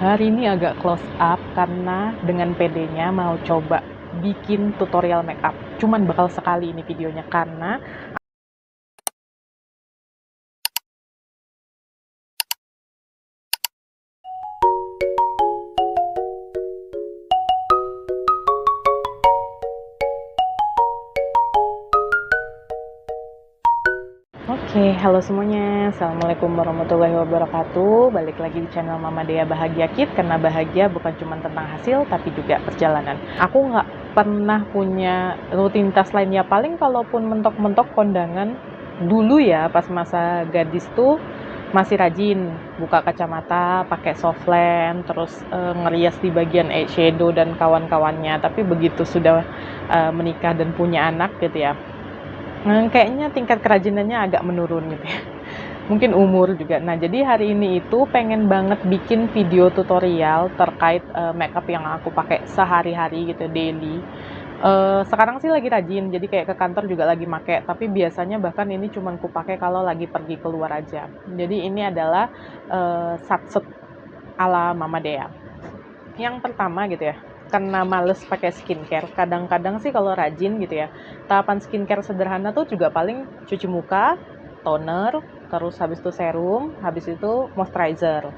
Hari ini agak close up karena dengan PD-nya mau coba bikin tutorial makeup. Cuman bakal sekali ini videonya karena Oke, halo semuanya. Assalamualaikum warahmatullahi wabarakatuh. Balik lagi di channel Mama Dea Bahagia Kid, karena bahagia bukan cuma tentang hasil, tapi juga perjalanan. Aku nggak pernah punya rutinitas lain ya, paling kalaupun mentok-mentok kondangan, dulu ya pas masa gadis tuh masih rajin buka kacamata, pakai soft lens, terus ngerias di bagian eyeshadow dan kawan-kawannya. Tapi begitu sudah menikah dan punya anak gitu ya, kayaknya tingkat kerajinannya agak menurun gitu ya. Mungkin umur juga. Nah, jadi hari ini itu pengen banget bikin video tutorial terkait makeup yang aku pakai sehari-hari gitu, daily. Sekarang sih lagi rajin, jadi kayak ke kantor juga lagi make, tapi biasanya bahkan ini cuman ku pakai kalau lagi pergi keluar aja. Jadi ini adalah satset ala Mama Dea. Yang pertama gitu ya, karena males pakai skincare, kadang-kadang sih kalau rajin gitu ya, tahapan skincare sederhana tuh juga paling cuci muka, toner, terus habis itu serum, habis itu moisturizer.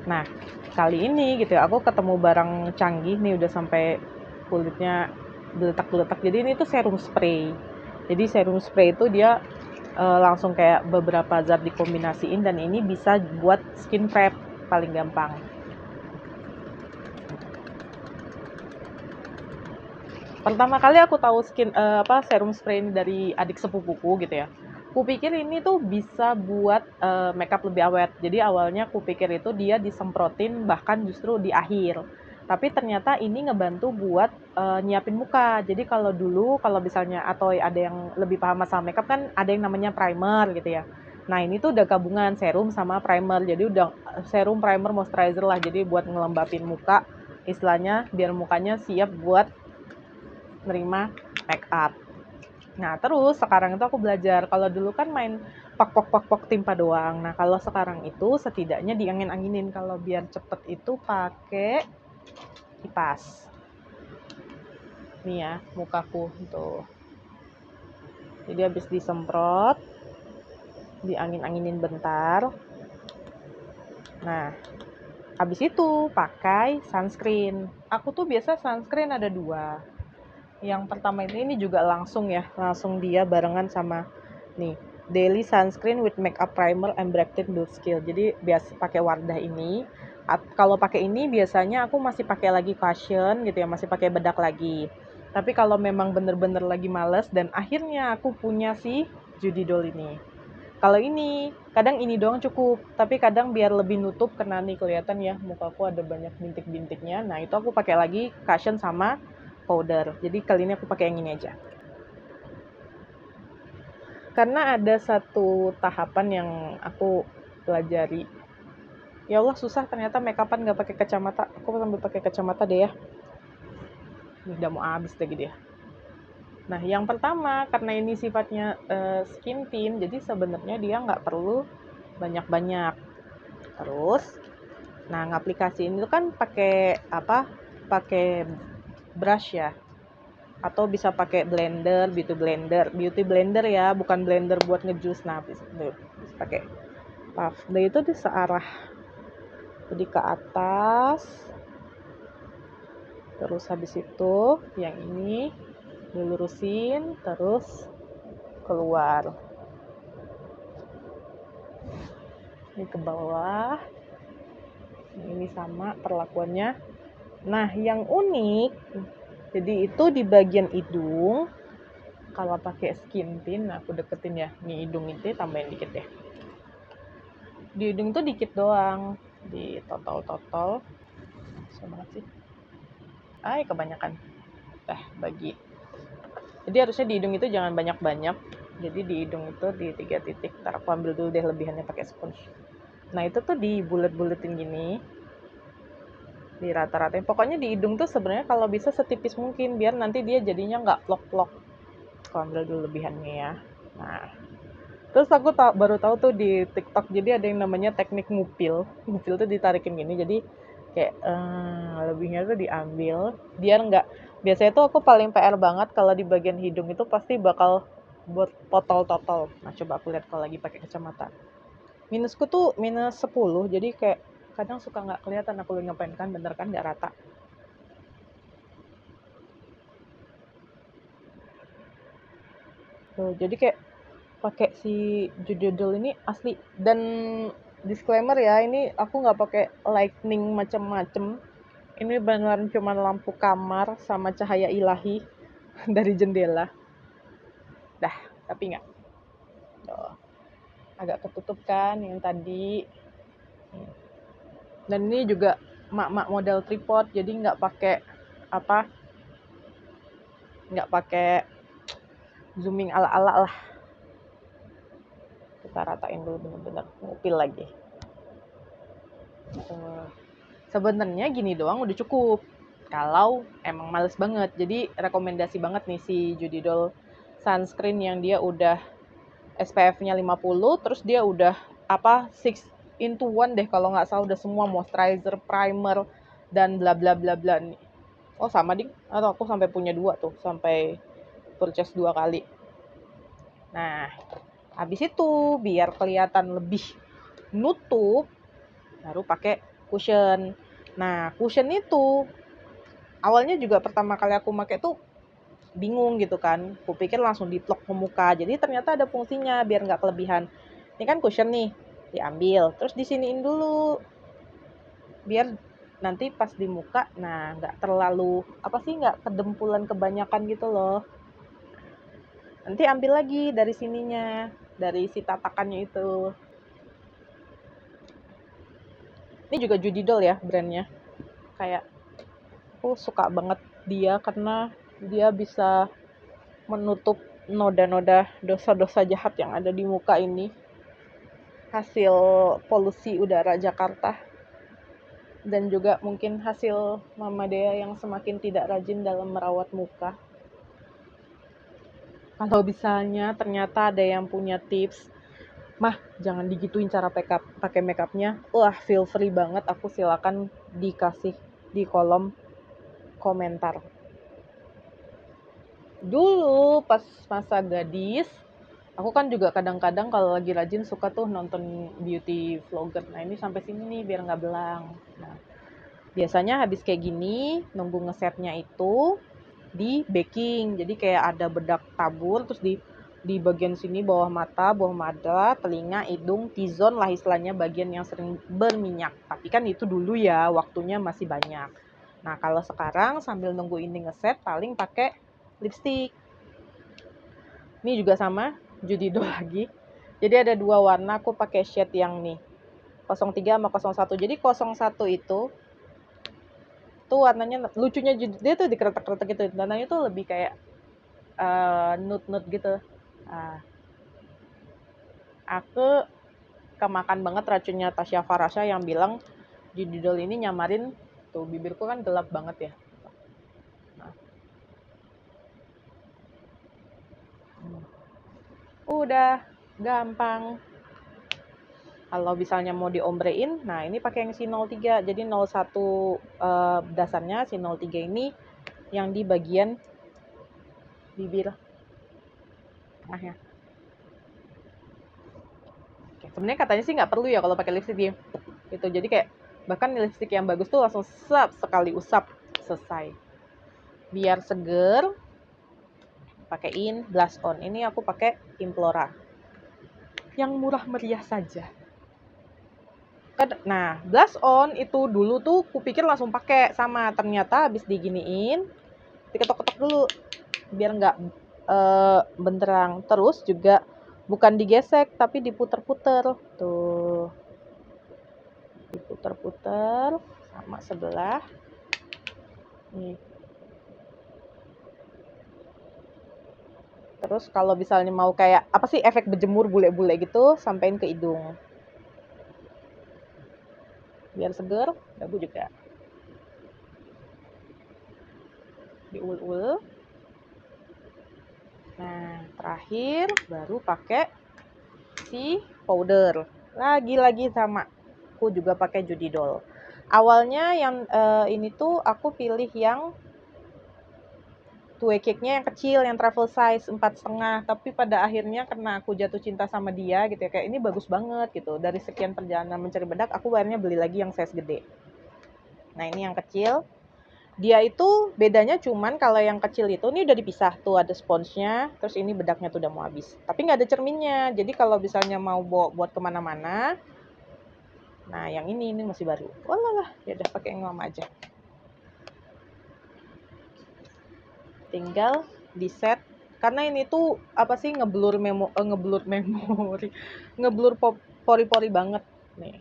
Nah, kali ini gitu ya, aku ketemu barang canggih nih, udah sampai kulitnya geletak-geletak. Jadi ini tuh serum spray. Jadi serum spray itu dia langsung kayak beberapa zat dikombinasiin, dan ini bisa buat skin prep paling gampang. Pertama kali aku tahu serum spray ini dari adik sepupuku gitu ya. Kupikir ini tuh bisa buat makeup lebih awet. Jadi awalnya kupikir itu dia disemprotin bahkan justru di akhir. Tapi ternyata ini ngebantu buat nyiapin muka. Jadi kalau dulu kalau misalnya atau ada yang lebih paham masalah makeup kan ada yang namanya primer gitu ya. Nah, ini tuh udah gabungan serum sama primer. Jadi udah serum, primer, moisturizer lah. Jadi buat ngelembapin muka, istilahnya biar mukanya siap buat nerima make up. Nah, terus sekarang itu aku belajar. Kalau dulu kan main pok timpa doang. Nah, kalau sekarang itu setidaknya diangin-anginin. Kalau biar cepet itu pakai kipas. Nih ya, mukaku tuh. Jadi habis disemprot, diangin-anginin bentar. Nah, habis itu pakai sunscreen. Aku tuh biasa sunscreen ada 2. Yang pertama ini juga langsung ya, langsung dia barengan sama nih, Daily Sunscreen with Makeup Primer and Brightening Build Skill. Jadi biasa pakai Wardah ini. Kalau pakai ini biasanya aku masih pakai lagi cushion gitu ya, masih pakai bedak lagi. Tapi kalau memang bener-bener lagi males dan akhirnya aku punya si Judy Doll ini. Kalau ini, kadang ini doang cukup, tapi kadang biar lebih nutup, karena nih kelihatan ya mukaku ada banyak bintik-bintiknya. Nah, itu aku pakai lagi cushion sama powder. Jadi kali ini aku pakai yang ini aja. Karena ada satu tahapan yang aku pelajari. Ya Allah, susah ternyata makeupan nggak pakai kacamata. Aku sambil pakai kacamata deh ya. Ini udah mau habis lagi deh. Nah, yang pertama karena ini sifatnya skin tint, jadi sebenarnya dia nggak perlu banyak-banyak. Terus, nah ngaplikasiin itu kan pakai apa? Pakai brush ya, atau bisa pakai beauty blender ya, bukan blender buat ngejus. Nah, bisa pakai puff. Dan itu di searah, jadi ke atas, terus habis itu yang ini dilurusin, terus keluar, ini ke bawah. Ini sama perlakuannya. Nah, yang unik, jadi itu di bagian hidung. Kalau pakai skin tint, aku deketin ya. Nih hidung itu tambahin dikit ya. Di hidung tuh dikit doang, di totol. Susah banget sih. Kebanyakan. Bagi. Jadi harusnya di hidung itu jangan banyak-banyak. Jadi di hidung itu di 3 titik. Ntar aku ambil dulu deh lebihannya pakai sponge. Nah, itu tuh di bulet-buletin gini. Di rata-ratain. Pokoknya di hidung tuh sebenarnya kalau bisa setipis mungkin biar nanti dia jadinya nggak plok-plok. Aku ambil dulu lebihannya ya. Nah, terus aku baru tahu tuh di TikTok, jadi ada yang namanya teknik ngupil. Ngupil tuh ditarikin gini, jadi Kayak lebihnya tuh diambil biar nggak, biasanya tuh aku paling PR banget kalau di bagian hidung itu pasti bakal buat totol-totol. Nah coba aku lihat kalau lagi pakai kacamata, minusku tuh -10, jadi kayak kadang suka nggak kelihatan aku lagi ngapain, kan bener kan nggak rata tuh. Jadi kayak pakai si Judidol ini asli. Dan disclaimer ya, ini aku nggak pakai lightning macem-macem, ini beneran cuma lampu kamar sama cahaya ilahi dari jendela. Dah, tapi nggak. Tuh, agak ketutup kan yang tadi. Dan ini juga mak-mak model tripod, jadi nggak pakai apa, nggak pakai zooming ala-ala lah. Kita ratain dulu bener-bener, ngupil lagi. Sebenarnya gini doang udah cukup kalau emang males banget. Jadi rekomendasi banget nih si Judidol sunscreen yang dia udah SPF-nya 50, terus dia udah apa 6 in 1 deh kalau nggak salah, udah semua moisturizer, primer, dan bla bla bla bla nih. Oh sama ding, atau aku sampai punya 2 tuh, sampai purchase 2 kali. Nah, habis itu biar kelihatan lebih nutup, baru pakai cushion. Nah, cushion itu awalnya juga pertama kali aku pakai tuh bingung gitu kan. Kupikir langsung diplok ke muka. Jadi ternyata ada fungsinya biar nggak kelebihan. Ini kan cushion nih, diambil, terus disiniin dulu. Biar nanti pas di muka, nah nggak terlalu, apa sih, nggak kedempulan kebanyakan gitu loh. Nanti ambil lagi dari sininya, dari si tatakannya itu. Ini juga Judidol ya brandnya. Kayak aku suka banget dia karena dia bisa menutup noda-noda dosa-dosa jahat yang ada di muka ini, hasil polusi udara Jakarta, dan juga mungkin hasil Mama Dea yang semakin tidak rajin dalam merawat muka. Kalau misalnya ternyata ada yang punya tips, mah jangan digituin cara pakai makeupnya, wah feel free banget, aku silakan dikasih di kolom komentar. Dulu pas masa gadis, aku kan juga kadang-kadang kalau lagi rajin suka tuh nonton beauty vlogger. Nah ini sampai sini nih biar nggak belang. Nah biasanya habis kayak gini, nunggu ngesetnya itu di baking. Jadi kayak ada bedak tabur, terus di bagian sini bawah mata, telinga, hidung, T-zone lah istilahnya, bagian yang sering berminyak. Tapi kan itu dulu ya, waktunya masih banyak. Nah kalau sekarang sambil nunggu ini ngeset, paling pakai lipstick. Ini juga sama, Judido lagi. Jadi ada 2 warna, aku pakai shade yang nih 03 sama 01. Jadi 01 itu tuh warnanya lucunya, dia tuh dikeretak-keretak gitu. Warnanya tuh lebih kayak nude-nude gitu. Aku kemakan banget racunnya Tasya Farasha yang bilang Judidol ini nyamarin tuh, bibirku kan gelap banget ya. Udah gampang. Kalau misalnya mau diombrein, nah ini pakai yang si 03. Jadi 01 dasarnya, si 03 ini yang di bagian bibir tengahnya. Oke, sebenarnya katanya sih nggak perlu ya kalau pakai lipstick ya. Gitu. Jadi kayak bahkan lipstick yang bagus tuh langsung sekali usap selesai. Biar seger, pakaiin blush on. Ini aku pakai Implora yang murah meriah saja. Nah, blush on itu dulu tuh kupikir langsung pakai sama, ternyata habis diginiin diketok-ketok dulu biar nggak benterang. Terus juga bukan digesek tapi diputer-puter tuh, diputer-puter sama sebelah nih. Terus kalau misalnya mau kayak apa sih, efek berjemur bule-bule gitu, sampein ke hidung biar seger. Dagu juga diul-ul. Nah terakhir baru pakai si powder, lagi-lagi sama aku juga pakai Judidol. Awalnya yang ini tuh aku pilih yang two-way cake-nya yang kecil, yang travel size 4,5, tapi pada akhirnya karena aku jatuh cinta sama dia gitu ya, kayak ini bagus banget gitu. Dari sekian perjalanan mencari bedak, aku akhirnya beli lagi yang size gede. Nah, ini yang kecil. Dia itu bedanya cuman kalau yang kecil itu ini udah dipisah tuh, ada sponsnya, terus ini bedaknya tuh udah mau habis. Tapi nggak ada cerminnya, jadi kalau misalnya mau bawa buat kemana-mana, nah yang ini masih baru. Walah, ya udah pakai yang lama aja. Tinggal di set, karena ini tuh apa sih ngeblur memori, ngeblur pori-pori banget nih.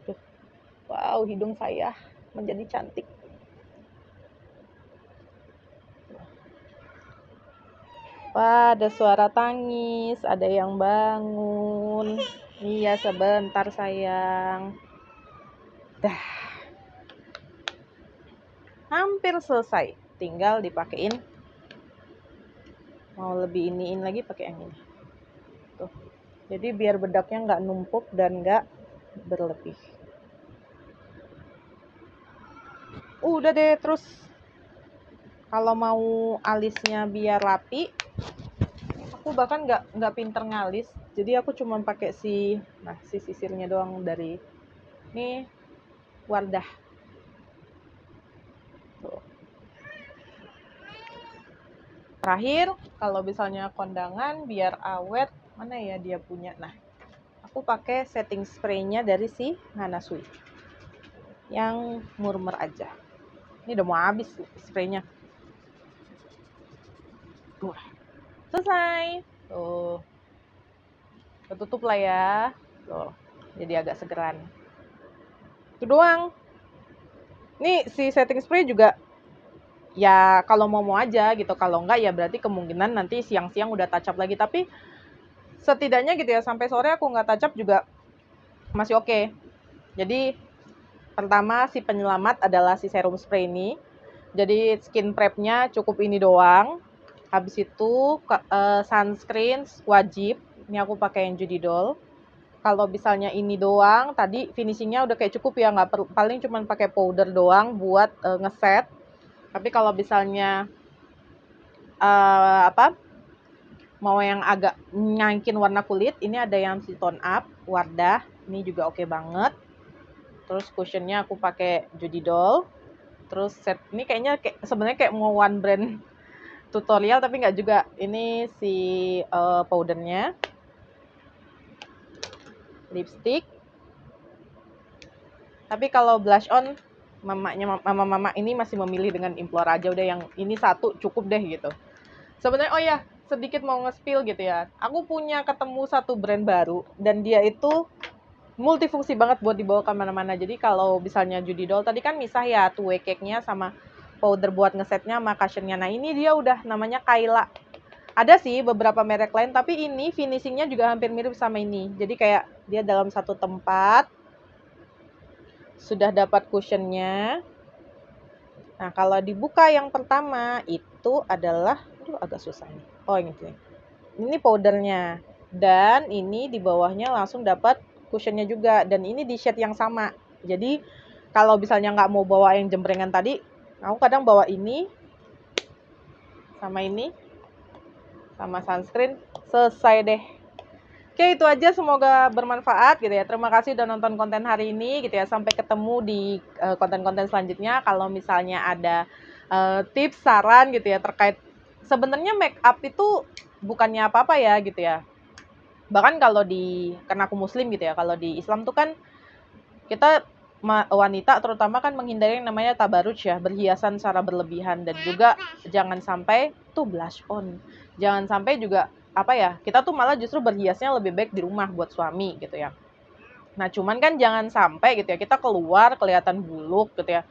Tuh. Wow, hidung saya menjadi cantik. Wah, ada suara tangis, ada yang bangun. Iya, sebentar sayang. Dah, hampir selesai. Tinggal dipakein. Mau lebih iniin lagi pakai yang ini. Tuh. Jadi biar bedaknya nggak numpuk dan nggak berlebih. Udah deh, terus kalau mau alisnya biar rapi, aku bahkan nggak pinter ngalis, jadi aku cuma pakai si sisirnya doang dari ini Wardah. Tuh. Terakhir, kalau misalnya kondangan biar awet, mana ya dia punya. Nah, aku pakai setting spraynya dari si Hanasui yang murmur aja. Ini udah mau habis spraynya. Wah, selesai. Tuh, ketutup lah ya. Tuh, jadi agak segeran. Itu doang. Nih si setting spray juga ya kalau mau aja gitu. Kalau enggak ya berarti kemungkinan nanti siang-siang udah touch up lagi. Tapi setidaknya gitu ya, sampai sore aku nggak touch up juga masih oke. Jadi pertama si penyelamat adalah si serum spray ini. Jadi skin prepnya cukup ini doang. Habis itu sunscreen wajib. Ini aku pakai yang Judy Doll. Kalau misalnya ini doang, tadi finishingnya udah kayak cukup ya, nggak paling cuma pakai powder doang buat ngeset. Tapi kalau misalnya mau yang agak nyangkin warna kulit, ini ada yang si tone up Wardah, ini juga oke banget. Terus cushionnya aku pakai Judy Doll. Terus set ini kayaknya sebenarnya kayak mau one brand tutorial tapi nggak juga. Ini si powdernya, lipstick. Tapi kalau blush on, mama ini masih memilih dengan Implore aja, udah yang ini satu cukup deh gitu. Sebenarnya oh ya, sedikit mau nge-spill gitu ya. Aku punya ketemu satu brand baru dan dia itu multifungsi banget buat dibawa kemana-mana. Jadi kalau misalnya Judy Doll tadi kan misah ya two-way cake-nya sama powder buat ngesetnya sama cushionnya. Nah ini dia udah namanya Kayla. Ada sih beberapa merek lain, tapi ini finishingnya juga hampir mirip sama ini. Jadi kayak dia dalam satu tempat sudah dapat cushionnya. Nah kalau dibuka yang pertama itu adalah, agak susah nih. Oh ini tuh. Ini powdernya. Dan ini di bawahnya langsung dapat cushionnya juga. Dan ini di shade yang sama. Jadi kalau misalnya nggak mau bawa yang jembrengan tadi, aku kadang bawa ini sama ini sama sunscreen, selesai deh. Oke, itu aja, semoga bermanfaat gitu ya. Terima kasih udah nonton konten hari ini gitu ya. Sampai ketemu di konten-konten selanjutnya. Kalau misalnya ada tips, saran gitu ya terkait, sebenarnya make up itu bukannya apa-apa ya gitu ya. Bahkan kalau karena aku muslim gitu ya, kalau di Islam tuh kan kita wanita terutama kan menghindari yang namanya tabaruj ya, berhiasan secara berlebihan. Dan juga jangan sampai tuh blush on. Jangan sampai juga apa ya, kita tuh malah justru berhiasnya lebih baik di rumah buat suami gitu ya. Nah cuman kan jangan sampai gitu ya kita keluar kelihatan buluk gitu ya.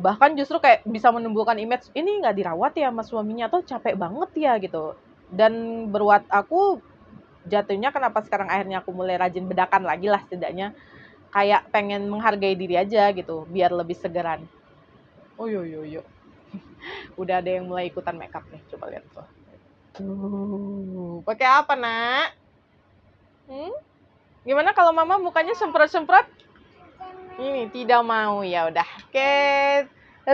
Bahkan justru kayak bisa menimbulkan image ini nggak dirawat ya sama suaminya atau capek banget ya gitu. Dan buat aku jatuhnya kenapa sekarang akhirnya aku mulai rajin bedakan lagi lah, setidaknya kayak pengen menghargai diri aja gitu biar lebih segeran. Oh yo yo yo. Udah ada yang mulai ikutan makeup nih, coba lihat tuh. Pakai apa, Nak? Hmm? Gimana kalau Mama mukanya semprot-semprot? Ini tidak mau, ya udah. Oke.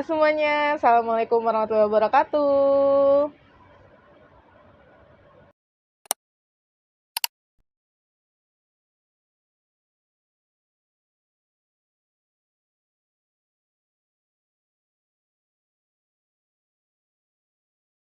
Semuanya, assalamualaikum warahmatullahi wabarakatuh.